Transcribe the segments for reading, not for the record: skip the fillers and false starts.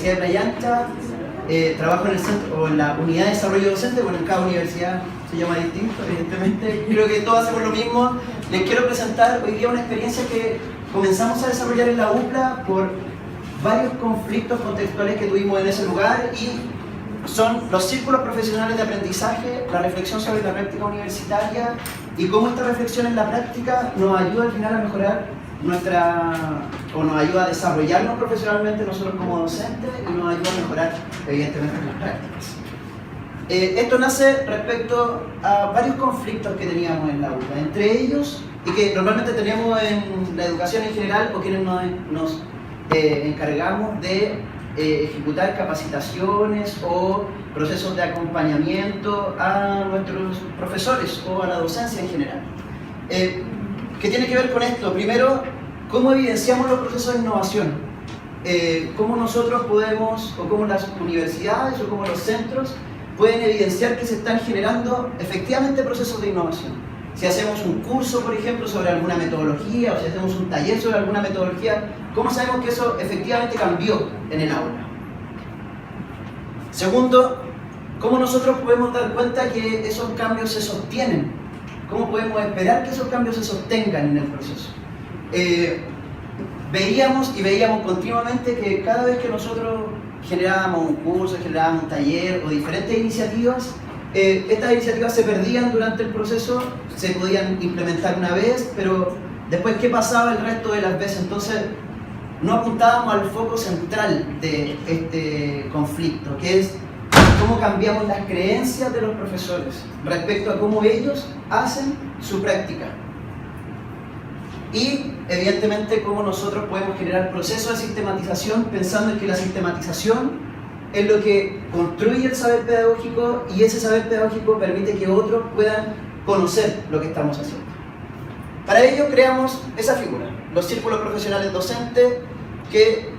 Universidad de Playa Ancha, trabajo en el centro, o en la unidad de desarrollo docente. Bueno, en cada universidad se llama distinto, evidentemente. Creo que todos hacemos lo mismo. Les quiero presentar hoy día una experiencia que comenzamos a desarrollar en la UPLA por varios conflictos contextuales que tuvimos en ese lugar, y son los círculos profesionales de aprendizaje, la reflexión sobre la práctica universitaria y cómo esta reflexión en la práctica nos ayuda al final a mejorar nos ayuda a desarrollarnos profesionalmente nosotros como docentes, y nos ayuda a mejorar evidentemente las prácticas. Esto nace respecto a varios conflictos que teníamos en la UPLA, entre ellos, y que normalmente teníamos en la educación en general, o quienes nos encargamos de ejecutar capacitaciones o procesos de acompañamiento a nuestros profesores o a la docencia en general. ¿Qué tiene que ver con esto? Primero, ¿cómo evidenciamos los procesos de innovación? ¿Cómo nosotros podemos, o cómo las universidades o cómo los centros pueden evidenciar que se están generando efectivamente procesos de innovación? Si hacemos un curso, por ejemplo, sobre alguna metodología, o si hacemos un taller sobre alguna metodología, ¿cómo sabemos que eso efectivamente cambió en el aula? Segundo, ¿cómo nosotros podemos dar cuenta que esos cambios se sostienen? ¿Cómo podemos esperar que esos cambios se sostengan en el proceso? Veíamos continuamente que cada vez que nosotros generábamos un curso, generábamos un taller o diferentes iniciativas, estas iniciativas se perdían durante el proceso, se podían implementar una vez, pero después, ¿qué pasaba el resto de las veces? Entonces, no apuntábamos al foco central de este conflicto, que es cómo cambiamos las creencias de los profesores respecto a cómo ellos hacen su práctica. Y, evidentemente, cómo nosotros podemos generar procesos de sistematización pensando en que la sistematización es lo que construye el saber pedagógico, y ese saber pedagógico permite que otros puedan conocer lo que estamos haciendo. Para ello creamos esa figura, los círculos profesionales docentes, que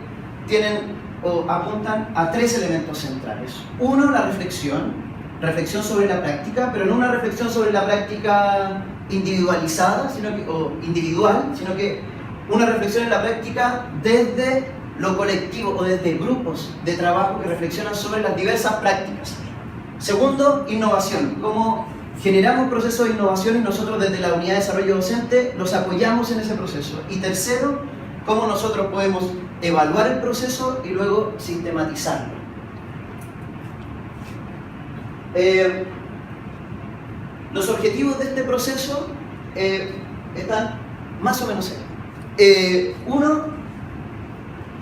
tienen o apuntan a tres elementos centrales. Uno, la reflexión sobre la práctica, pero no una reflexión sobre la práctica individualizada o individual, sino que una reflexión en la práctica desde lo colectivo o desde grupos de trabajo que reflexionan sobre las diversas prácticas. Segundo, innovación. Cómo generamos procesos de innovación y nosotros desde la unidad de desarrollo docente los apoyamos en ese proceso. Y tercero, cómo nosotros podemos evaluar el proceso y luego sistematizarlo. Los objetivos de este proceso están más o menos ahí. Uno,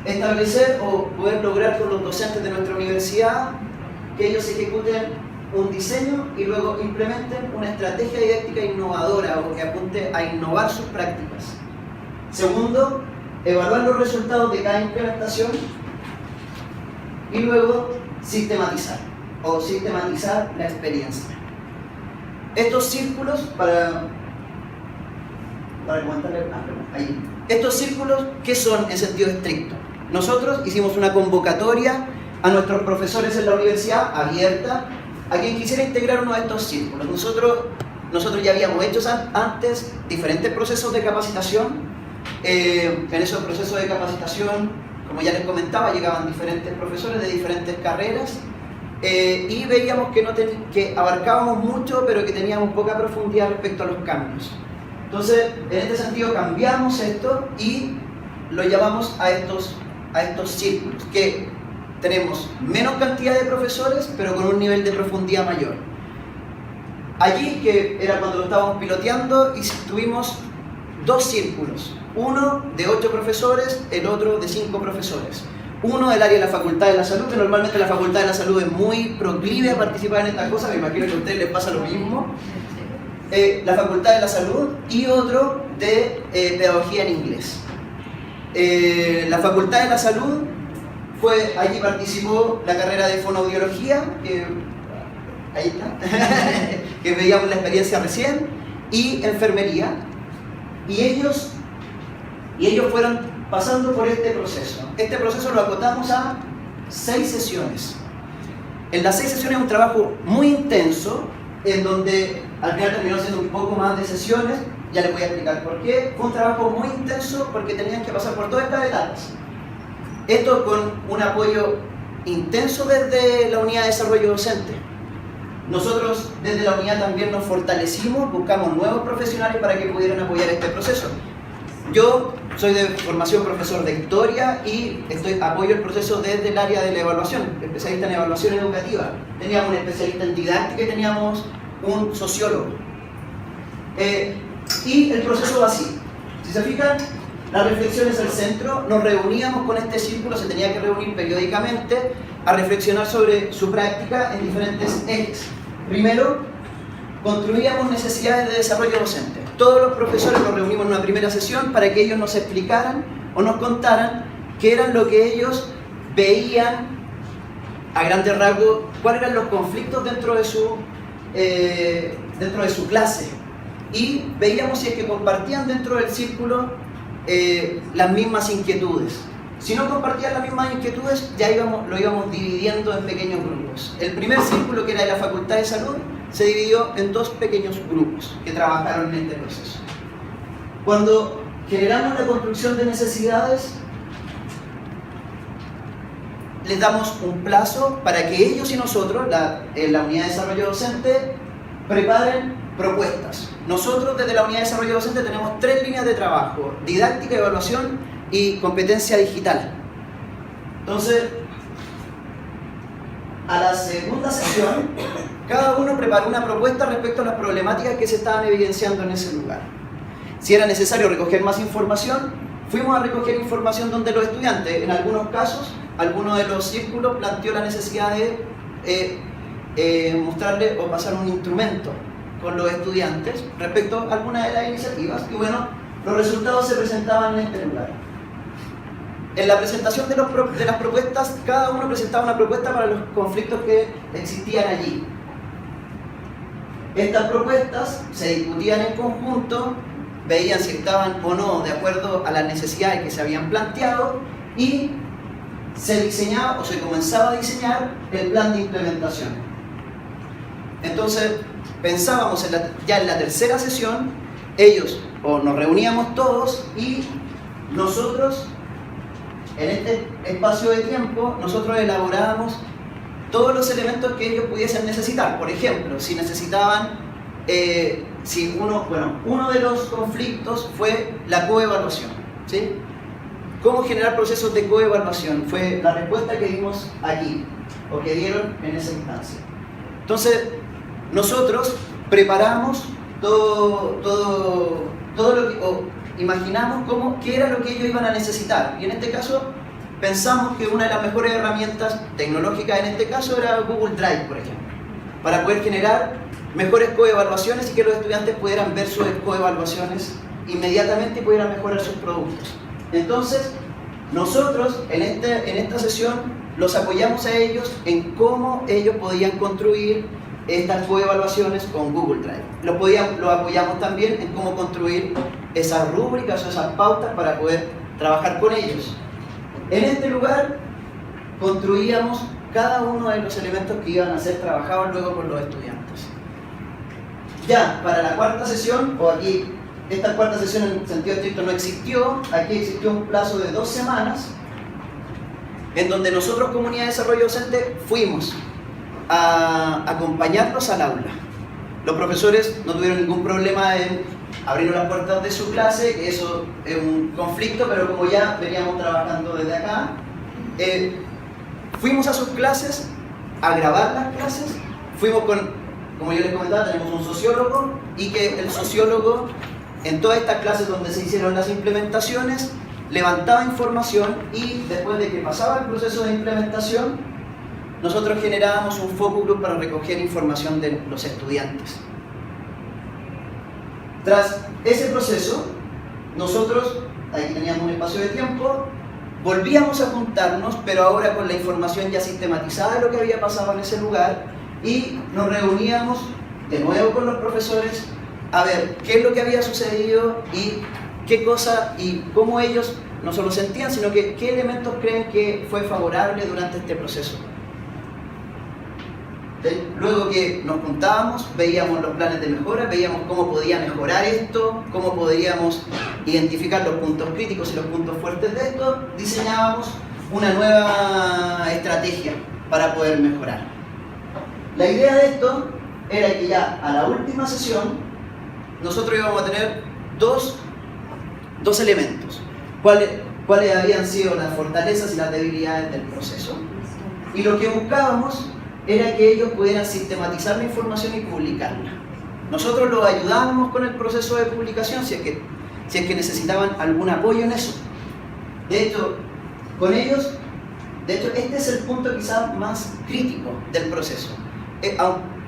establecer o poder lograr con los docentes de nuestra universidad que ellos ejecuten un diseño y luego implementen una estrategia didáctica innovadora o que apunte a innovar sus prácticas. Segundo, evaluar los resultados de cada implementación y luego sistematizar la experiencia. Estos círculos, para comentarle ahí. Estos círculos, ¿qué son en sentido estricto? Nosotros hicimos una convocatoria a nuestros profesores en la universidad, abierta, a quien quisiera integrar uno de estos círculos. Nosotros ya habíamos hecho antes diferentes procesos de capacitación. En esos procesos de capacitación, como ya les comentaba, llegaban diferentes profesores de diferentes carreras, y veíamos que abarcábamos mucho, pero que teníamos poca profundidad respecto a los cambios. Entonces, en este sentido, cambiamos esto y lo llamamos a estos círculos, que tenemos menos cantidad de profesores, pero con un nivel de profundidad mayor. Allí, que era cuando lo estábamos piloteando, y tuvimos dos círculos, uno de 8 profesores, el otro de 5 profesores. Uno del área de la Facultad de la Salud, que normalmente la Facultad de la Salud es muy proclive a participar en estas cosas, me imagino que a ustedes les pasa lo mismo. La Facultad de la Salud, y otro de Pedagogía en Inglés. La Facultad de la Salud allí participó la carrera de Fonoaudiología, ahí está, que veíamos la experiencia recién, y Enfermería, y ellos fueron pasando por este proceso. Este proceso lo acotamos a 6 sesiones. En las 6 sesiones un trabajo muy intenso, en donde al final terminó siendo un poco más de sesiones. Ya les voy a explicar por qué. Fue un trabajo muy intenso porque tenían que pasar por todas estas etapas. Esto con un apoyo intenso desde la unidad de desarrollo docente. Nosotros desde la unidad también nos fortalecimos, buscamos nuevos profesionales para que pudieran apoyar este proceso. Yo soy de formación profesor de historia y apoyo el proceso desde el área de la evaluación, especialista en evaluación educativa. Teníamos un especialista en didáctica y teníamos un sociólogo. Y el proceso va así. Si se fijan, la reflexión es el centro. Nos reuníamos con este círculo, se tenía que reunir periódicamente a reflexionar sobre su práctica en diferentes ejes. Primero, construíamos necesidades de desarrollo docente. Todos los profesores nos reunimos en una primera sesión para que ellos nos explicaran o nos contaran qué eran lo que ellos veían a grandes rasgos, cuáles eran los conflictos dentro de su clase. Y veíamos si es que compartían dentro del círculo las mismas inquietudes. Si no compartían las mismas inquietudes, ya lo íbamos dividiendo en pequeños grupos. El primer círculo, que era de la Facultad de Salud, se dividió en 2 pequeños grupos que trabajaron en este proceso. Cuando generamos la construcción de necesidades, les damos un plazo para que ellos y nosotros, en la unidad de desarrollo docente, preparen propuestas. Nosotros desde la unidad de desarrollo docente tenemos 3 líneas de trabajo: didáctica, evaluación y competencia digital. Entonces, a la segunda sesión, cada uno preparó una propuesta respecto a las problemáticas que se estaban evidenciando en ese lugar. Si era necesario recoger más información, fuimos a recoger información donde los estudiantes, en algunos casos, alguno de los círculos planteó la necesidad de mostrarle o pasar un instrumento con los estudiantes respecto a alguna de las iniciativas, y bueno, los resultados se presentaban en este lugar. En la presentación de las propuestas, cada uno presentaba una propuesta para los conflictos que existían allí. Estas propuestas se discutían en conjunto, veían si estaban o no de acuerdo a las necesidades que se habían planteado, y se diseñaba o se comenzaba a diseñar el plan de implementación. Entonces, pensábamos ya en la tercera sesión, ellos o nos reuníamos todos y nosotros, en este espacio de tiempo, nosotros elaborábamos todos los elementos que ellos pudiesen necesitar. Por ejemplo, si necesitaban, uno de los conflictos fue la coevaluación, ¿sí? ¿Cómo generar procesos de coevaluación? Fue la respuesta que dimos aquí, o que dieron en esa instancia. Entonces, nosotros preparamos todo lo que, o imaginamos qué era lo que ellos iban a necesitar. Y en este caso, pensamos que una de las mejores herramientas tecnológicas en este caso era Google Drive, por ejemplo, para poder generar mejores coevaluaciones y que los estudiantes pudieran ver sus coevaluaciones inmediatamente y pudieran mejorar sus productos. Entonces, nosotros en esta sesión los apoyamos a ellos en cómo ellos podían construir estas coevaluaciones con Google Drive. Los apoyamos también en cómo construir esas rúbricas o esas pautas para poder trabajar con ellos. En este lugar construíamos cada uno de los elementos que iban a ser trabajados luego con los estudiantes. Ya para la cuarta sesión, o aquí, esta cuarta sesión en sentido estricto no existió, aquí existió un plazo de 2 semanas en donde nosotros, Comunidad de Desarrollo Docente, fuimos a acompañarlos al aula. Los profesores no tuvieron ningún problema en abrir las puertas de su clase, que eso es un conflicto, pero como ya veníamos trabajando desde acá, fuimos a sus clases, a grabar las clases, fuimos como yo les comentaba, tenemos un sociólogo, y que el sociólogo, en todas estas clases donde se hicieron las implementaciones, levantaba información, y después de que pasaba el proceso de implementación, nosotros generábamos un focus group para recoger información de los estudiantes. Tras ese proceso, nosotros, aquí teníamos un espacio de tiempo, volvíamos a juntarnos, pero ahora con la información ya sistematizada de lo que había pasado en ese lugar, y nos reuníamos de nuevo con los profesores a ver qué es lo que había sucedido y qué cosa y cómo ellos no solo sentían, sino que qué elementos creen que fue favorable durante este proceso. Luego que nos juntábamos, veíamos los planes de mejora, veíamos cómo podía mejorar esto, cómo podríamos identificar los puntos críticos y los puntos fuertes de esto, diseñábamos una nueva estrategia para poder mejorar. La idea de esto era que ya a la última sesión nosotros íbamos a tener dos elementos. ¿Cuáles habían sido las fortalezas y las debilidades del proceso? Y lo que buscábamos era que ellos pudieran sistematizar la información y publicarla. Nosotros los ayudábamos con el proceso de publicación si es que necesitaban algún apoyo en eso. De hecho, este es el punto quizás más crítico del proceso.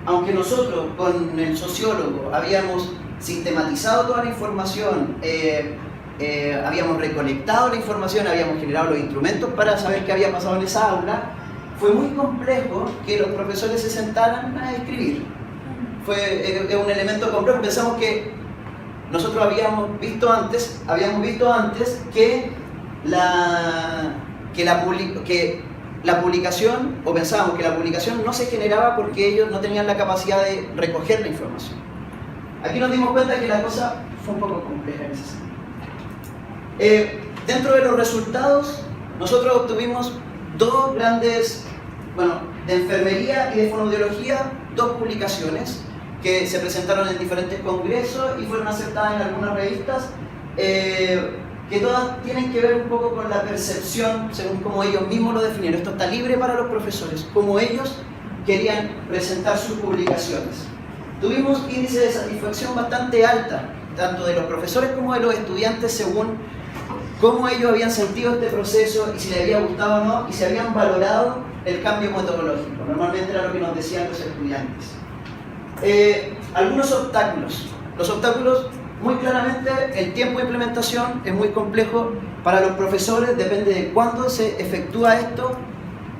Aunque nosotros con el sociólogo habíamos sistematizado toda la información, habíamos recolectado la información, habíamos generado los instrumentos para saber qué había pasado en esa aula, fue muy complejo que los profesores se sentaran a escribir. Es un elemento complejo. Pensamos que nosotros habíamos visto antes que la publicación, o pensábamos que la publicación no se generaba porque ellos no tenían la capacidad de recoger la información. Aquí nos dimos cuenta que la cosa fue un poco compleja en ese sentido. Dentro de los resultados, nosotros obtuvimos dos grandes, de enfermería y de fonoaudiología, dos publicaciones que se presentaron en diferentes congresos y fueron aceptadas en algunas revistas, que todas tienen que ver un poco con la percepción, según como ellos mismos lo definieron. Esto está libre para los profesores, como ellos querían presentar sus publicaciones. Tuvimos índice de satisfacción bastante alta, tanto de los profesores como de los estudiantes, según cómo ellos habían sentido este proceso y si les había gustado o no, y si habían valorado el cambio metodológico. Normalmente era lo que nos decían los estudiantes. Algunos obstáculos. Los obstáculos, muy claramente, el tiempo de implementación es muy complejo para los profesores, depende de cuándo se efectúa esto,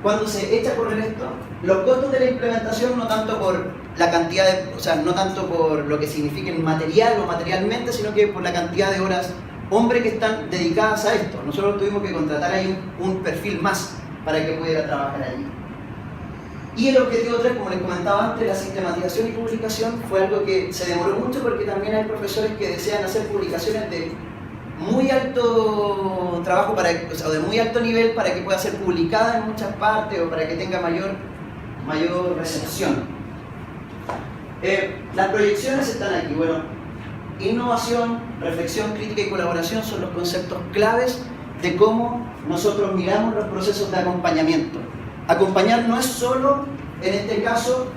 cuándo se echa a correr esto. Los costos de la implementación, no tanto por la cantidad no tanto por lo que significa en material o materialmente, sino que por la cantidad de horas hombre que están dedicadas a esto. Nosotros tuvimos que contratar ahí un perfil más para que pudiera trabajar allí. Y el objetivo 3, como les comentaba antes, la sistematización y publicación, fue algo que se demoró mucho porque también hay profesores que desean hacer publicaciones de muy alto trabajo, o de muy alto nivel, para que pueda ser publicada en muchas partes o para que tenga mayor recepción. Las proyecciones están aquí. Innovación, reflexión, crítica y colaboración son los conceptos claves de cómo nosotros miramos los procesos de acompañamiento. Acompañar no es solo, en este caso,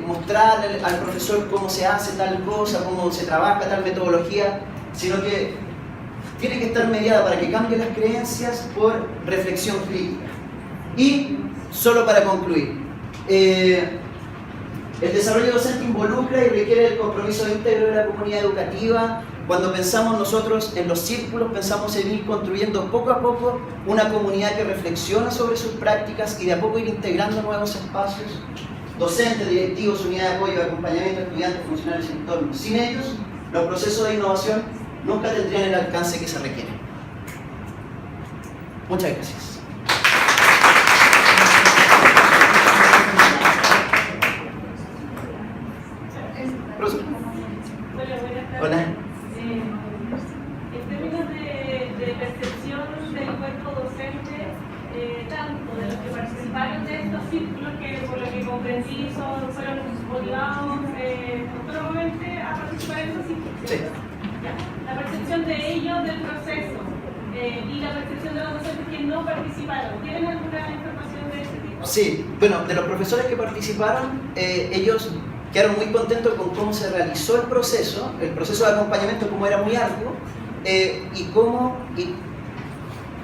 mostrar al profesor cómo se hace tal cosa, cómo se trabaja tal metodología, sino que tiene que estar mediada para que cambie las creencias por reflexión crítica. Y, solo para concluir, el desarrollo docente involucra y requiere el compromiso íntegro de la comunidad educativa. Cuando pensamos nosotros en los círculos, pensamos en ir construyendo poco a poco una comunidad que reflexiona sobre sus prácticas y de a poco ir integrando nuevos espacios. Docentes, directivos, unidad de apoyo, acompañamiento, estudiantes, funcionarios y entornos. Sin ellos, los procesos de innovación nunca tendrían el alcance que se requiere. Muchas gracias. Hola. En términos de percepción del cuerpo docente, tanto de los que participaron de estos círculos, que por lo que comprendí fueron motivados autónomamente a participar en estos círculos. Sí. La percepción de ellos del proceso y la percepción de los docentes que no participaron, ¿tienen alguna información de este tipo? Sí, de los profesores que participaron, ellos quedaron muy contentos con cómo se realizó el proceso de acompañamiento, cómo era muy arduo,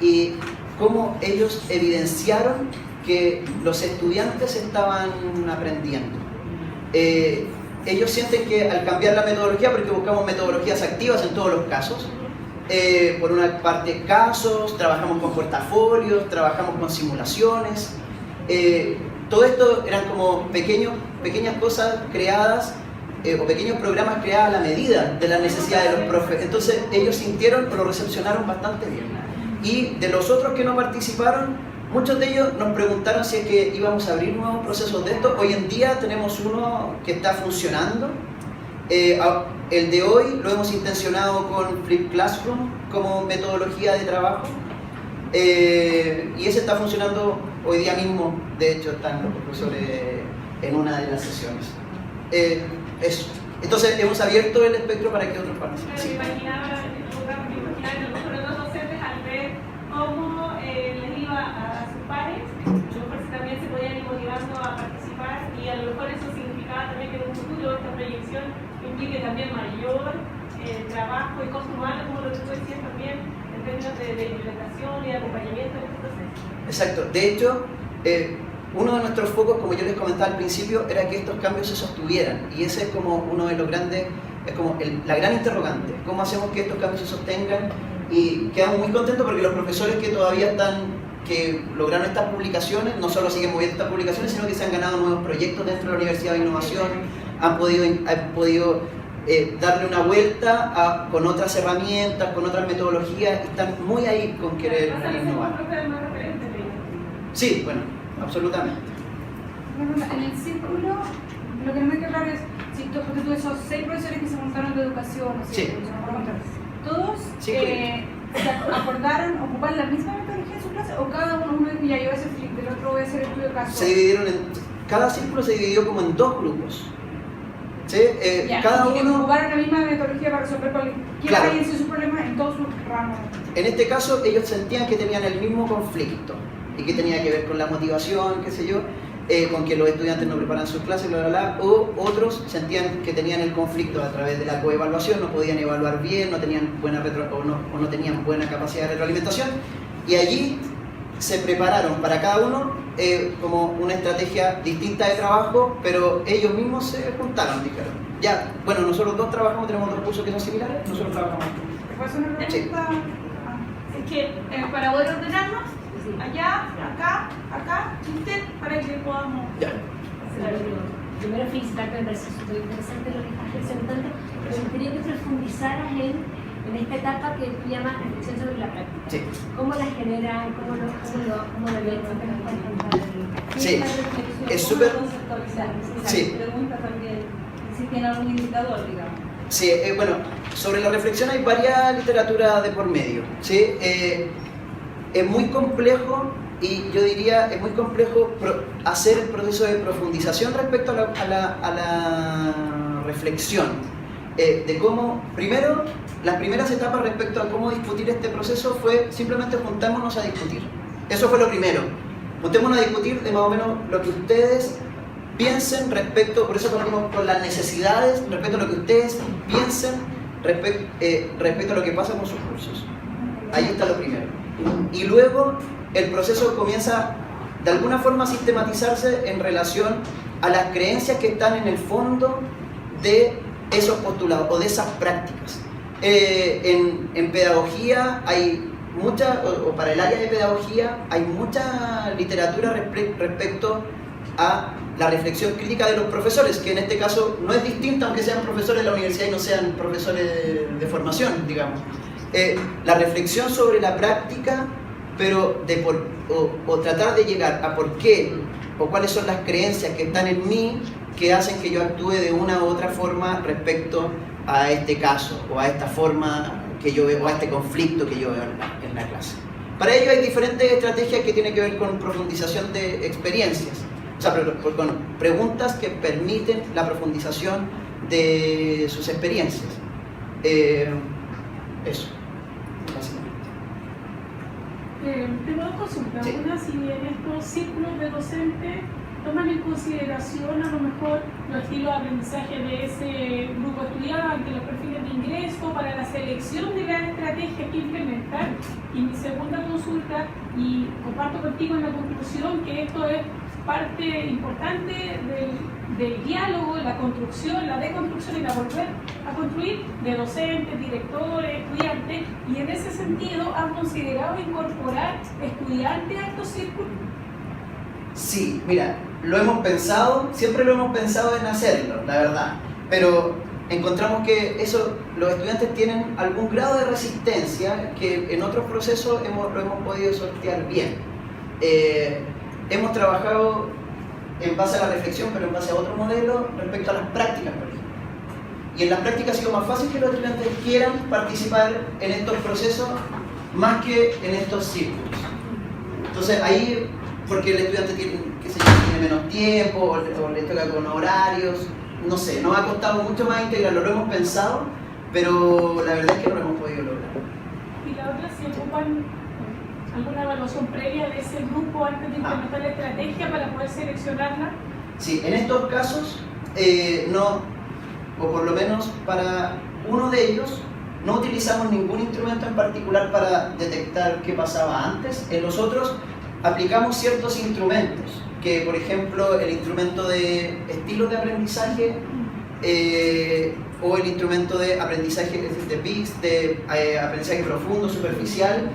y cómo ellos evidenciaron que los estudiantes estaban aprendiendo. Ellos sienten que al cambiar la metodología, porque buscamos metodologías activas en todos los casos, por una parte casos, trabajamos con portafolios, trabajamos con simulaciones, todo esto eran como pequeñas cosas creadas o pequeños programas creados a la medida de la necesidad de los profes. Entonces ellos sintieron o lo recepcionaron bastante bien. Y de los otros que no participaron, muchos de ellos nos preguntaron si es que íbamos a abrir nuevos procesos de esto. Hoy en día tenemos uno que está funcionando. El de hoy lo hemos intencionado con Flip Classroom como metodología de trabajo. Y ese está funcionando hoy día mismo, de hecho están los profesores en una de las sesiones. Eso. Entonces hemos abierto el espectro para que otros participen. Me imaginaba los docentes al ver cómo les iba a sus pares, a lo mejor también se podían ir motivando a participar, y a lo mejor eso significaba también que en un futuro esta proyección implique también mayor trabajo y costo humano, como lo que tú decías también, en términos de implementación y de acompañamiento de este proceso. Exacto. De hecho, uno de nuestros focos, como yo les comentaba al principio, era que estos cambios se sostuvieran, y ese es como uno de los grandes, es como la gran interrogante, cómo hacemos que estos cambios se sostengan, y quedamos muy contentos porque los profesores que todavía que lograron estas publicaciones, no solo siguen moviendo estas publicaciones, sino que se han ganado nuevos proyectos dentro de la Universidad de Innovación, han podido darle una vuelta con otras herramientas, con otras metodologías, y están muy ahí con querer innovar. Sí, bueno, absolutamente. En el círculo, lo que no me queda claro es, si tú esos 6 profesores que se montaron de educación, sí. ¿Todos se acordaron ocupar la misma metodología en su clase, o cada uno dijo, ya yo voy a hacer flip, el otro voy a hacer estudio de caso? Se dividieron cada círculo se dividió como en 2 grupos. ¿Sí? Cada uno ocuparon la misma metodología para resolver cualquier sus problemas en todos sus ramos. En este caso, ellos sentían que tenían el mismo conflicto y que tenía que ver con la motivación, qué sé yo, con que los estudiantes no preparan sus clases, bla, bla, bla, o otros sentían que tenían el conflicto a través de la coevaluación, no podían evaluar bien, no tenían buena no tenían buena capacidad de retroalimentación, y allí se prepararon para cada uno como una estrategia distinta de trabajo, pero ellos mismos se juntaron, dijeron, ya, bueno, nosotros 2 trabajamos, tenemos 2 cursos que son similares, nosotros trabajamos. ¿Te puedo hacer una pregunta? Sí. Es que para poder ordenarnos, allá, acá, usted, para que podamos ya hacer algo. Primero felicitarte, me parece súper interesante lo que estás presentando, pero me gustaría que profundizaras en esta etapa que tú llamas reflexión sobre la práctica. Sí. ¿Cómo la generan? ¿Cómo lo ven? Sí, es súper... Sí. Pregunta también, si tiene algún indicador, digamos. Sí, bueno, sobre la reflexión hay varias literatura de por medio, ¿sí? Es muy complejo, y yo diría, es muy complejo hacer el proceso de profundización respecto a la reflexión, de cómo, primero, las primeras etapas respecto a cómo discutir este proceso fue simplemente juntémonos a discutir. Eso fue lo primero, juntémonos a discutir de más o menos lo que ustedes piensen respecto, por eso partimos con las necesidades, respecto a lo que ustedes piensen respecto a lo que pasa con sus cursos. Ahí está lo primero. Y luego el proceso comienza de alguna forma a sistematizarse en relación a las creencias que están en el fondo de esos postulados o de esas prácticas. En pedagogía hay mucha, o para el área de pedagogía hay mucha literatura respecto a la reflexión crítica de los profesores, que en este caso no es distinta aunque sean profesores de la universidad y no sean profesores de formación, digamos. La reflexión sobre la práctica, pero o tratar de llegar a por qué o cuáles son las creencias que están en mí que hacen que yo actúe de una u otra forma respecto a este caso o a esta forma que yo veo, o a este conflicto que yo veo en la clase. Para ello hay diferentes estrategias que tienen que ver con profundización de experiencias, o sea, con preguntas que permiten la profundización de sus experiencias. Eso, básicamente. Tengo 2 consultas. Sí. Una, si en estos círculos de docentes toman en consideración a lo mejor los estilos de aprendizaje de ese grupo estudiante, los perfiles de ingreso para la selección de las estrategias que implementar. Y mi segunda consulta, y comparto contigo en la conclusión que esto es parte importante del diálogo, la construcción, la deconstrucción y la volver a construir de docentes, directores, estudiantes, y en ese sentido ¿han considerado incorporar estudiantes a estos círculos? Sí, mira, lo hemos pensado, siempre lo hemos pensado en hacerlo, la verdad, pero encontramos que los estudiantes tienen algún grado de resistencia que en otros procesos lo hemos podido sortear bien. Hemos trabajado en base a la reflexión, pero en base a otro modelo respecto a las prácticas, por ejemplo. Y en las prácticas ha sido más fácil que los estudiantes quieran participar en estos procesos más que en estos círculos. Entonces ahí, porque el estudiante tiene, qué sé yo, tiene menos tiempo, o le toca con horarios, no sé, nos ha costado mucho más integrarlo, lo hemos pensado, pero la verdad es que no lo hemos podido lograr. Y la otra, si ocupan alguna evaluación previa de ese grupo antes de implementar la estrategia para poder seleccionarla. Sí, en estos casos, no, o por lo menos para uno de ellos, no utilizamos ningún instrumento en particular para detectar qué pasaba antes. En los otros aplicamos ciertos instrumentos, que por ejemplo el instrumento de estilos de aprendizaje o el instrumento de aprendizaje de PICS, de aprendizaje profundo, superficial,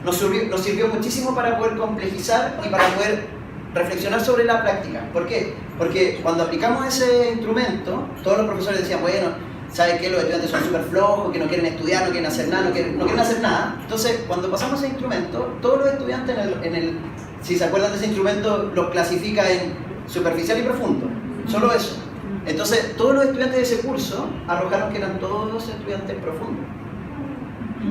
nos sirvió muchísimo para poder complejizar y para poder reflexionar sobre la práctica. ¿Por qué? Porque cuando aplicamos ese instrumento, todos los profesores decían, bueno, ¿sabes qué? Los estudiantes son súper flojos, que no quieren estudiar, no quieren hacer nada, no quieren hacer nada. Entonces, cuando pasamos ese instrumento, todos los estudiantes, si se acuerdan de ese instrumento, los clasifica en superficial y profundo. Solo eso. Entonces, todos los estudiantes de ese curso arrojaron que eran todos estudiantes profundos.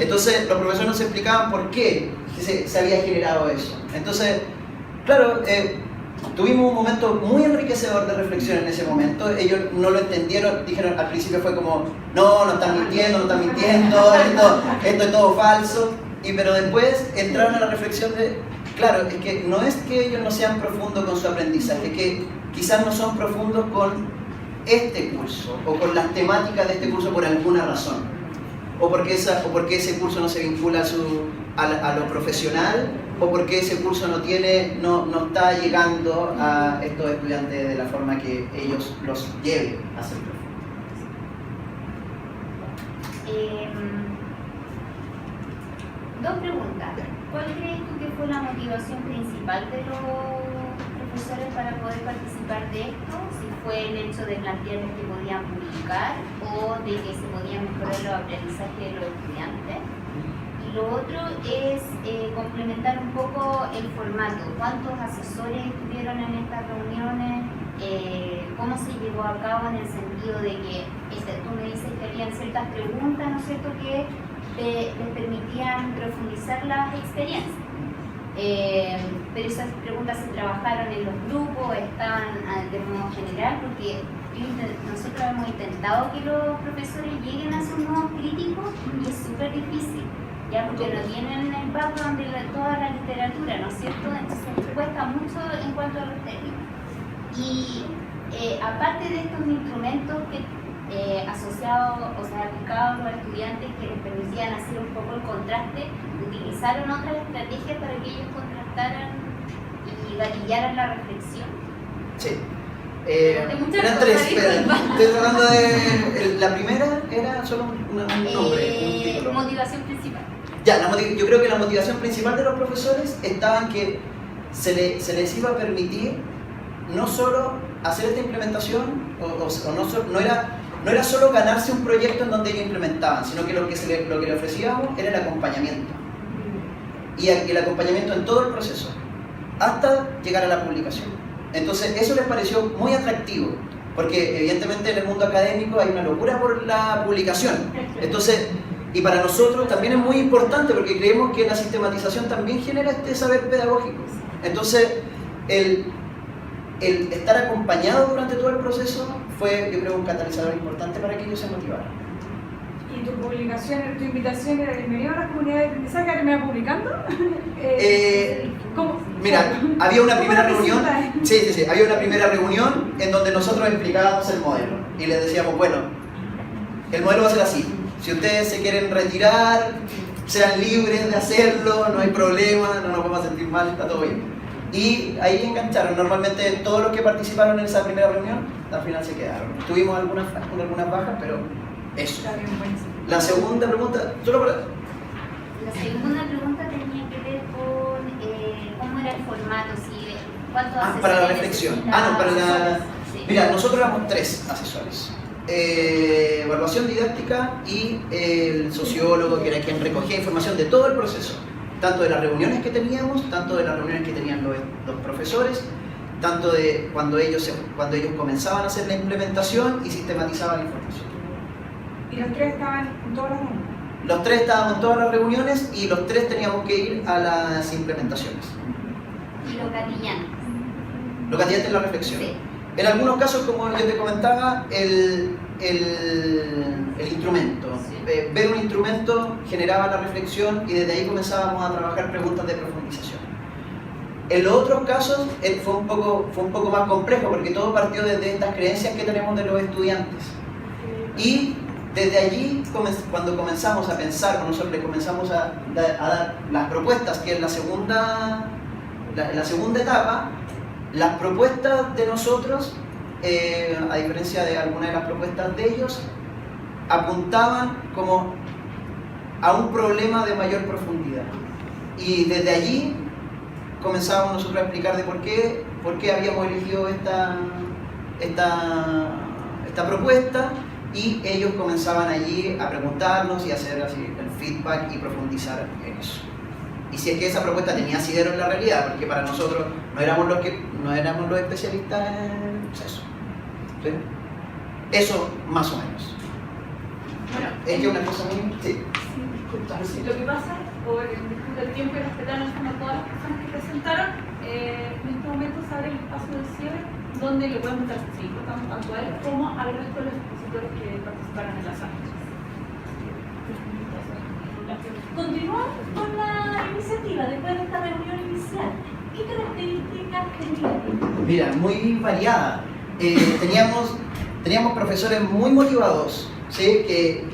Entonces, los profesores nos explicaban por qué se había generado eso. Entonces, claro, tuvimos un momento muy enriquecedor de reflexión en ese momento. Ellos no lo entendieron, dijeron, al principio fue como, no están mintiendo, esto es todo falso. Pero después entraron a la reflexión de, claro, es que no es que ellos no sean profundos con su aprendizaje, es que quizás no son profundos con este curso o con las temáticas de este curso por alguna razón. O porque ese curso no se vincula a lo profesional, o porque ese curso no está llegando a estos estudiantes de la forma que ellos los lleven a ser profundos. Dos preguntas. ¿Cuál crees tú que fue la motivación principal de los profesores para poder participar de esto? Si fue el hecho de plantearles que podían publicar o de que se podían mejorar los aprendizajes de los estudiantes. Y lo otro es complementar un poco el formato. ¿Cuántos asesores estuvieron en estas reuniones? ¿Cómo se llevó a cabo en el sentido de que tú me dices que habían ciertas preguntas, ¿no es cierto?, que les permitían profundizar las experiencias? Pero esas preguntas se trabajaron en los grupos, estaban de modo general, porque nosotros hemos intentado que los profesores lleguen a ser nuevos críticos y es súper difícil, ya porque no tienen el background de toda la literatura, ¿no es cierto? Entonces cuesta mucho en cuanto a los términos. Y aparte de estos instrumentos que asociados, o sea, aplicados a los estudiantes que les permitían hacer un poco el contraste, utilizaron otras estrategias para que ellos contrastaran y gatillaran la reflexión. Sí. Eran tres, estoy tratando de... La primera era solo un nombre, un título. Motivación principal. Ya, yo creo que la motivación principal de los profesores estaba en que se les iba a permitir no solo hacer esta implementación, no era solo ganarse un proyecto en donde ellos implementaban, sino que lo que le ofrecíamos era el acompañamiento. Y el acompañamiento en todo el proceso, hasta llegar a la publicación. Entonces, eso les pareció muy atractivo, porque evidentemente en el mundo académico hay una locura por la publicación. Entonces, y para nosotros también es muy importante, porque creemos que la sistematización también genera este saber pedagógico. Entonces, el estar acompañado durante todo el proceso fue, yo creo, un catalizador importante para que ellos se motivaran. ¿Y tu publicación, tu invitación era bienvenido a la comunidad de aprendizaje que me iba publicando? ¿Cómo? Mira, había una primera reunión, había una primera reunión en donde nosotros explicábamos el modelo y les decíamos, bueno, el modelo va a ser así, si ustedes se quieren retirar, sean libres de hacerlo, no hay problema, no nos vamos a sentir mal, está todo bien. Y ahí engancharon. Normalmente todos los que participaron en esa primera reunión, al final se quedaron. Tuvimos algunas bajas, pero eso. La segunda pregunta, solo para... La segunda pregunta tenía que ver con cómo era el formato, cuántos asesores... para la reflexión. Para la... Sí. Mira, nosotros éramos 3 asesores. Evaluación didáctica y el sociólogo, que era quien recogía información de todo el proceso. Tanto de las reuniones que teníamos, tanto de las reuniones que tenían los profesores, tanto de cuando ellos comenzaban a hacer la implementación y sistematizaban la información. ¿Y los 3 estaban en todas las reuniones? Los tres estábamos en todas las reuniones y los tres teníamos que ir a las implementaciones. Y los gatillantes. Los gatillantes es la reflexión. Sí. En algunos casos, como yo te comentaba, el instrumento. Sí. Ver un instrumento generaba la reflexión y desde ahí comenzábamos a trabajar preguntas de profundización. En los otros casos fue un poco más complejo porque todo partió desde estas creencias que tenemos de los estudiantes. Y desde allí, cuando comenzamos a pensar, cuando nosotros le comenzamos a dar las propuestas, que es la segunda etapa, las propuestas de nosotros, a diferencia de algunas de las propuestas de ellos, apuntaban como a un problema de mayor profundidad. Y desde allí comenzábamos nosotros a explicar de por qué habíamos elegido esta propuesta, y ellos comenzaban allí a preguntarnos y a hacer así el feedback y profundizar en eso. Y si es que esa propuesta tenía asidero en la realidad, porque para nosotros no éramos los especialistas en el proceso. ¿Sí? Eso más o menos. Bueno, es que una cosa muy... Sí. Lo que pasa, por el disfrute del tiempo y respetar a todas las personas que presentaron, en este momento se abre el espacio de cierre donde le podemos dar tanto a él como al resto de los expositores que participaron en la sala. Continuamos con la iniciativa después de esta reunión inicial. ¿Qué características tenía? Mira, muy variada. Teníamos profesores muy motivados, ¿sí? que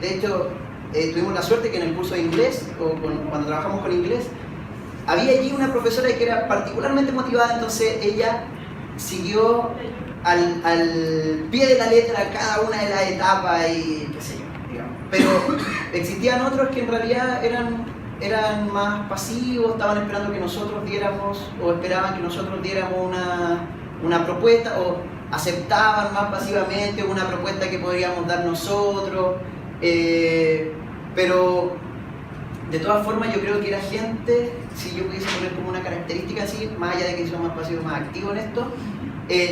de hecho tuvimos la suerte que en el curso de inglés, cuando trabajamos con inglés, había allí una profesora que era particularmente motivada, entonces ella siguió al pie de la letra cada una de las etapas y qué sé yo, digamos. Pero existían otros que en realidad eran más pasivos, estaban esperando que nosotros diéramos, o esperaban que nosotros diéramos una propuesta, o aceptaban más pasivamente una propuesta que podríamos dar nosotros, pero de todas formas yo creo que era gente, si yo pudiese poner como una característica así, más allá de que son más pasivos, más activos en esto,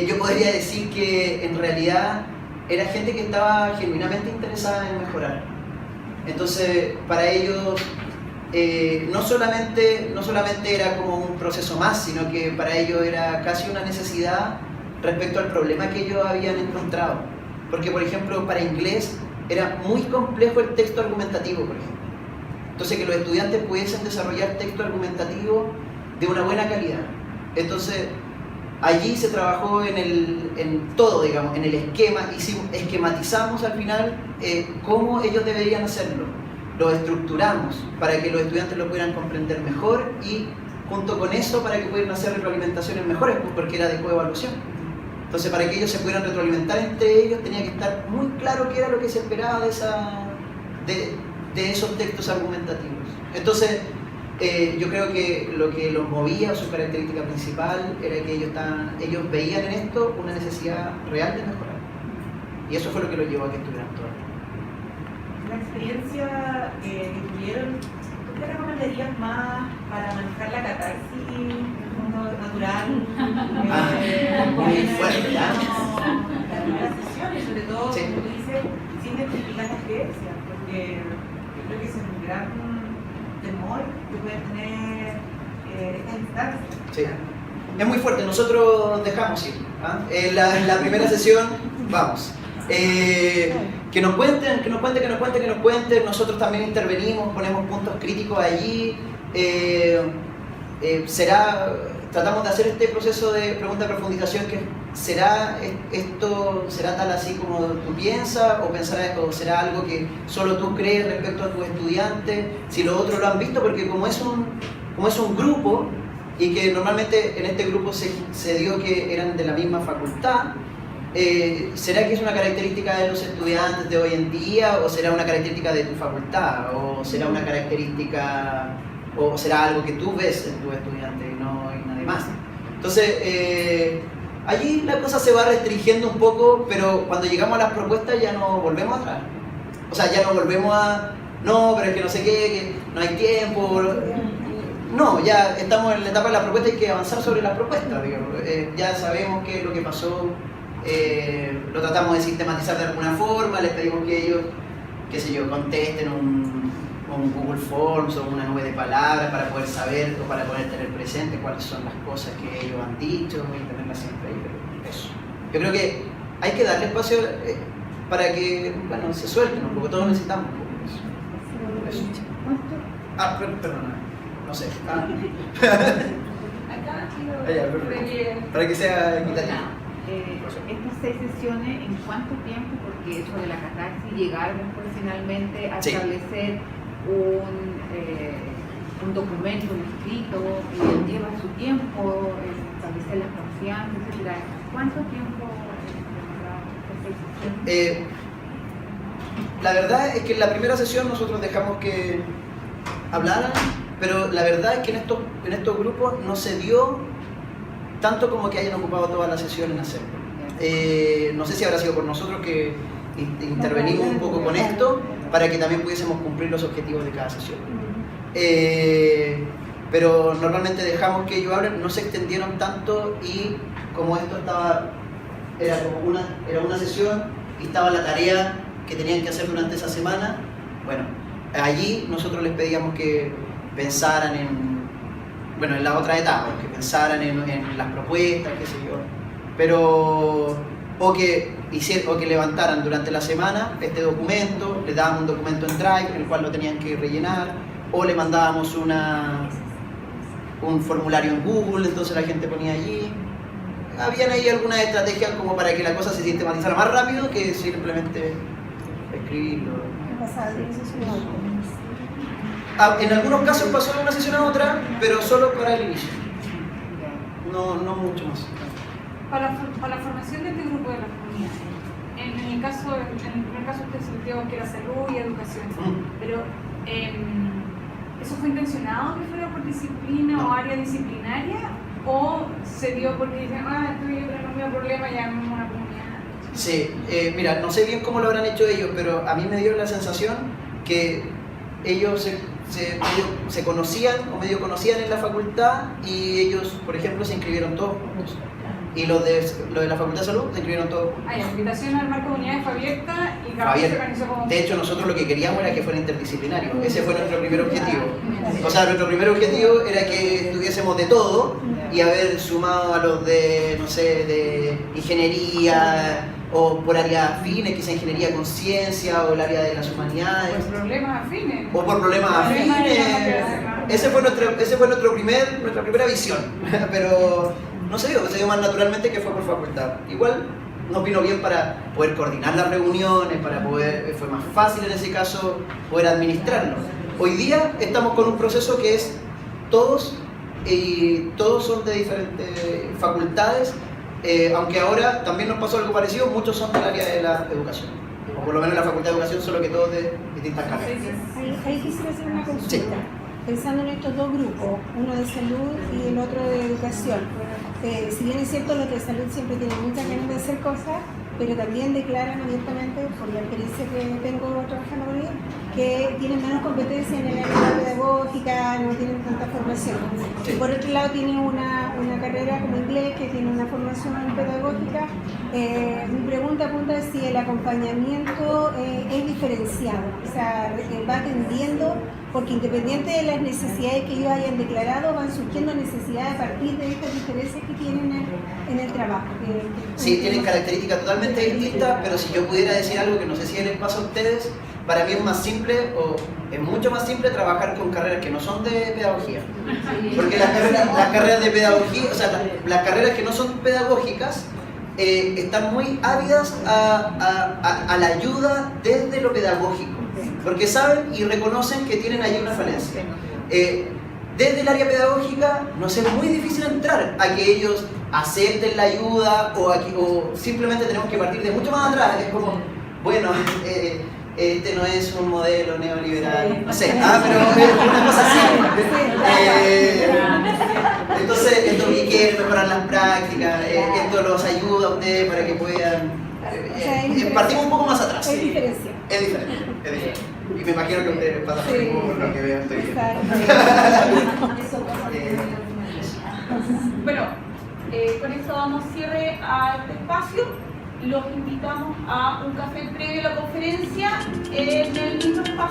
yo podría decir que en realidad era gente que estaba genuinamente interesada en mejorar. Entonces para ellos no solamente era como un proceso más, sino que para ellos era casi una necesidad respecto al problema que ellos habían encontrado. Porque, por ejemplo, para inglés era muy complejo el texto argumentativo, por ejemplo. Entonces, que los estudiantes pudiesen desarrollar texto argumentativo de una buena calidad. Entonces, allí se trabajó en todo, digamos, en el esquema, esquematizamos al final cómo ellos deberían hacerlo. Lo estructuramos para que los estudiantes lo pudieran comprender mejor y, junto con eso, para que pudieran hacer retroalimentaciones mejores, porque era de coevaluación. Entonces, para que ellos se pudieran retroalimentar entre ellos, tenía que estar muy claro qué era lo que se esperaba de esos textos argumentativos. Entonces, yo creo que lo que los movía, su característica principal, era que ellos veían en esto una necesidad real de mejorar. Y eso fue lo que los llevó a que estuvieran todos. La experiencia que tuvieron, ¿tú qué recomendarías más para manejar la catarsis en el mundo natural? Muy fuerte, ¿ya? La primera sesión, y sobre todo, Sí. como tú dices, sin identificar las creencias, porque yo creo que es un gran temor que pueden tener estas instancias. Sí. Es muy fuerte, nosotros dejamos ir. ¿Ah? En la primera sesión, vamos. Que nos cuenten, nosotros también intervenimos, ponemos puntos críticos allí. Tratamos de hacer este proceso de pregunta de profundización, que ¿será tal así como tú piensas? ¿O será algo que solo tú crees respecto a tus estudiantes? Si los otros lo han visto, porque como es un grupo, y que normalmente en este grupo se dio que eran de la misma facultad, ¿será que es una característica de los estudiantes de hoy en día, o será una característica de tu facultad, o será una característica, o será algo que tú ves en tus estudiantes y no hay nadie más? Entonces, allí la cosa se va restringiendo un poco, pero cuando llegamos a las propuestas ya no volvemos atrás. O sea, ya no volvemos a, no, pero es que no sé qué, que no hay tiempo. No, ya estamos en la etapa de la propuesta, hay que avanzar sobre las propuestas, digamos. Ya sabemos qué es lo que pasó. Lo tratamos de sistematizar de alguna forma, les pedimos que qué sé yo, contesten un Google Forms o una nube de palabras para poder saber o para poder tener presente cuáles son las cosas que ellos han dicho y tenerlas siempre ahí. Pero eso. Yo creo que hay que darle espacio para que, bueno, se suelten un poco, todos necesitamos un poco eso. Perdona, no sé. Para que sea equitativo. Estas 6 sesiones, ¿en cuánto tiempo? Porque eso de la catarsis, llegar después finalmente a establecer un documento, un escrito, lleva su tiempo, establecer las confianzas, etc. ¿Cuánto tiempo estas 6 sesiones? La verdad es que en la primera sesión nosotros dejamos que hablaran, pero la verdad es que en estos grupos no se dio tanto como que hayan ocupado toda la sesión en hacerlo. No sé si habrá sido por nosotros que intervenimos un poco con esto para que también pudiésemos cumplir los objetivos de cada sesión. Pero normalmente dejamos que ellos hablen, no se extendieron tanto y como esto era una sesión y estaba la tarea que tenían que hacer durante esa semana, bueno, allí nosotros les pedíamos que pensaran en la otra etapa, que pensaran en las propuestas, qué sé yo, pero o que levantaran durante la semana este documento, les dábamos un documento en Drive, el cual lo tenían que rellenar, o le mandábamos un formulario en Google, entonces la gente ponía allí. Habían ahí algunas estrategias como para que la cosa se sistematizara más rápido que simplemente escribirlo. En algunos casos pasó de una sesión a otra, pero solo para el inicio. No mucho más. Para la formación de este grupo de las comunidades, en el primer caso usted sintió que era salud y educación, pero ¿eso fue intencionado que fuera por disciplina o área disciplinaria? ¿O se dio porque dicen, estoy en un problema ya en una comunidad? Sí, mira, no sé bien cómo lo habrán hecho ellos, pero a mí me dio la sensación que ellos se conocían o medio conocían en la facultad y ellos, por ejemplo, se inscribieron todos juntos. Y los de la Facultad de Salud se inscribieron todos. La invitación al marco de comunidades fue abierta y cada uno se organizó como... De hecho, nosotros lo que queríamos era que fuera interdisciplinario. Ese fue nuestro primer objetivo. O sea, nuestro primer objetivo era que estuviésemos de todo y haber sumado a los de, no sé, de ingeniería o por áreas afines, quizá ingeniería con ciencia o el área de las humanidades. Por problemas afines. O por problemas afines. Ese fue nuestra primera visión. Pero no se dio más naturalmente que fue por facultad. Igual nos vino bien para poder coordinar las reuniones, fue más fácil en ese caso poder administrarlo. Hoy día estamos con un proceso que es todos son de diferentes facultades, aunque ahora también nos pasó algo parecido, muchos son del área de la educación, o por lo menos la Facultad de Educación, solo que todos de distintas carreras. Ahí quisiera hacer una consulta. Sí. Pensando en estos dos grupos, uno de salud y el otro de educación. Si bien es cierto, los de salud siempre tienen muchas ganas de hacer cosas, pero también declaran abiertamente, por la experiencia que tengo trabajando con ellos, que tienen menos competencia en el área pedagógica, no tienen tanta formación. Y por otro lado tienen una carrera como inglés que tiene una formación pedagógica. Mi pregunta apunta a si el acompañamiento es diferenciado, o sea, va atendiendo, porque independiente de las necesidades que ellos hayan declarado, van surgiendo necesidades a partir de estas diferencias que tienen en el trabajo. Sí, tienen características totalmente distintas, pero si yo pudiera decir algo que no sé si les pasa a ustedes, para mí es más simple, o es mucho más simple trabajar con carreras que no son de pedagogía. Porque las carreras de pedagogía, o sea, las carreras que no son pedagógicas, están muy ávidas a la ayuda desde lo pedagógico, porque saben y reconocen que tienen allí una falencia. Desde el área pedagógica nos es muy difícil entrar a que ellos acepten la ayuda o simplemente tenemos que partir de mucho más atrás. Es como, bueno, este no es un modelo neoliberal, no sé, pero es una cosa así. Entonces, esto que quiere mejorar las prácticas, esto los ayuda a ustedes para que puedan... partimos un poco más atrás. Es diferencia. Es diferente. Y me imagino que ustedes pasan por lo que veo, estoy bien. Bueno, con esto damos cierre a este espacio los invitamos a un café previo a la conferencia en el mismo espacio